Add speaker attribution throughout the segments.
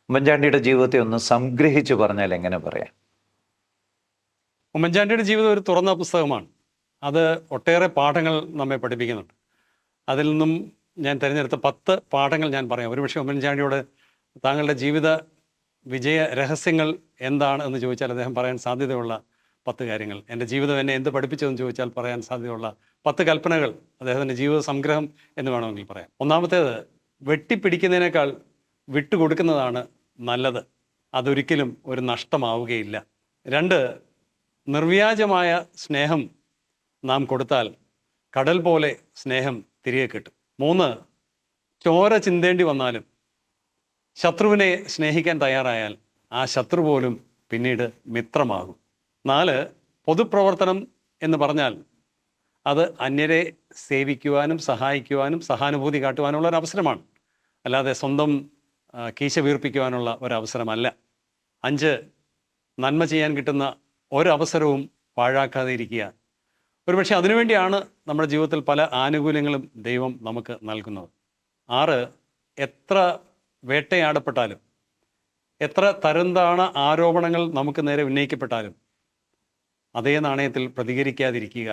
Speaker 1: ഉമ്മൻചാണ്ടിയുടെ ജീവിതത്തെ ഒന്ന് സംഗ്രഹിച്ചു പറഞ്ഞാൽ എങ്ങനെ പറയാം?
Speaker 2: ഉമ്മൻചാണ്ടിയുടെ ജീവിതം ഒരു തുറന്ന പുസ്തകമാണ്. അത് ഒട്ടേറെ പാഠങ്ങൾ നമ്മെ പഠിപ്പിക്കുന്നുണ്ട്. അതിൽ നിന്നും ഞാൻ തിരഞ്ഞെടുത്ത 10 പാഠങ്ങൾ ഞാൻ പറയാം. ഒരുപക്ഷെ ഉമ്മൻചാണ്ടിയോട് താങ്കളുടെ ജീവിത വിജയ രഹസ്യങ്ങൾ എന്താണ് എന്ന് ചോദിച്ചാൽ അദ്ദേഹം പറയാൻ സാധ്യതയുള്ള 10 കാര്യങ്ങൾ, എൻ്റെ ജീവിതം എന്നെ എന്ത് പഠിപ്പിച്ചതെന്ന് ചോദിച്ചാൽ പറയാൻ സാധ്യതയുള്ള 10 കൽപ്പനകൾ, അദ്ദേഹത്തിൻ്റെ ജീവിത സംഗ്രഹം എന്ന് വേണമെങ്കിൽ പറയാം. ഒന്നാമത്തേത്, വെട്ടിപ്പിടിക്കുന്നതിനേക്കാൾ വിട്ടുകൊടുക്കുന്നതാണ് നല്ലത്. അതൊരിക്കലും ഒരു നഷ്ടമാവുകയില്ല. 2, നിർവ്യാജമായ സ്നേഹം നാം കൊടുത്താൽ കടൽ പോലെ സ്നേഹം തിരികെ കിട്ടും. 3, ചോര ചിന്തേണ്ടി വന്നാലും ശത്രുവിനെ സ്നേഹിക്കാൻ തയ്യാറായാൽ ആ ശത്രു പോലും പിന്നീട് മിത്രമാകും. 4, പൊതുപ്രവർത്തനം എന്ന് പറഞ്ഞാൽ അത് അന്യരെ സേവിക്കുവാനും സഹായിക്കുവാനും സഹാനുഭൂതി കാട്ടുവാനുള്ള ഒരു അവസരമാണ്, അല്ലാതെ സ്വന്തം കീശ വീർപ്പിക്കുവാനുള്ള ഒരവസരമല്ല. 5, നന്മ ചെയ്യാൻ കിട്ടുന്ന ഒരവസരവും പാഴാക്കാതെ ഇരിക്കുക. ഒരുപക്ഷെ അതിനുവേണ്ടിയാണ് നമ്മുടെ ജീവിതത്തിൽ പല ആനുകൂല്യങ്ങളും ദൈവം നമുക്ക് നൽകുന്നത്. 6, എത്ര വേട്ടയാടപ്പെട്ടാലും എത്ര തരംതാണ ആരോപണങ്ങൾ നമുക്ക് നേരെ ഉന്നയിക്കപ്പെട്ടാലും അതേ നാണയത്തിൽ പ്രതികരിക്കാതിരിക്കുക,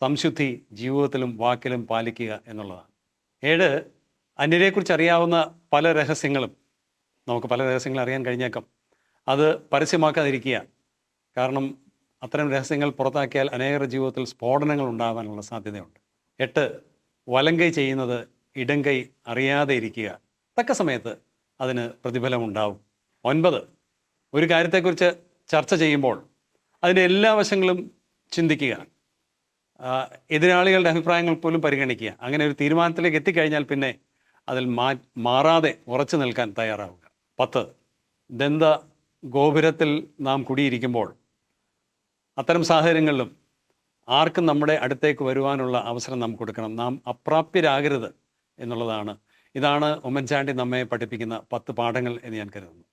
Speaker 2: സംശുദ്ധി ജീവിതത്തിലും വാക്കിലും പാലിക്കുക എന്നുള്ളതാണ്. 7, അന്യരെക്കുറിച്ച് അറിയാവുന്ന പല രഹസ്യങ്ങളും, നമുക്ക് പല രഹസ്യങ്ങൾ അറിയാൻ കഴിഞ്ഞേക്കാം, അത് പരസ്യമാക്കാതിരിക്കുക. കാരണം അത്തരം രഹസ്യങ്ങൾ പുറത്താക്കിയാൽ അനേകരുടെ ജീവിതത്തിൽ സ്ഫോടനങ്ങൾ ഉണ്ടാകാനുള്ള സാധ്യതയുണ്ട്. 8, വലങ്കൈ ചെയ്യുന്നത് ഇടങ്കൈ അറിയാതെ ഇരിക്കുക. തക്ക സമയത്ത് അതിന് പ്രതിഫലമുണ്ടാവും. 9, ഒരു കാര്യത്തെക്കുറിച്ച് ചർച്ച ചെയ്യുമ്പോൾ അതിൻ്റെ എല്ലാ വശങ്ങളും ചിന്തിക്കുക, എതിരാളികളുടെ അഭിപ്രായങ്ങൾ പോലും പരിഗണിക്കുക. അങ്ങനെ ഒരു തീരുമാനത്തിലേക്ക് എത്തിക്കഴിഞ്ഞാൽ പിന്നെ അതിൽ മാറാതെ ഉറച്ചു നിൽക്കാൻ തയ്യാറാവുക. 10, ദന്ത ഗോപുരത്തിൽ നാം കുടിയിരിക്കുമ്പോൾ അത്തരം സാഹചര്യങ്ങളിലും ആർക്കും നമ്മുടെ അടുത്തേക്ക് വരുവാനുള്ള അവസരം നാം കൊടുക്കണം. നാം അപ്രാപ്യരാകരുത് എന്നുള്ളതാണ്. ഇതാണ് ഉമ്മൻചാണ്ടി നമ്മെ പഠിപ്പിക്കുന്ന 10 പാഠങ്ങൾ എന്ന് ഞാൻ കരുതുന്നു.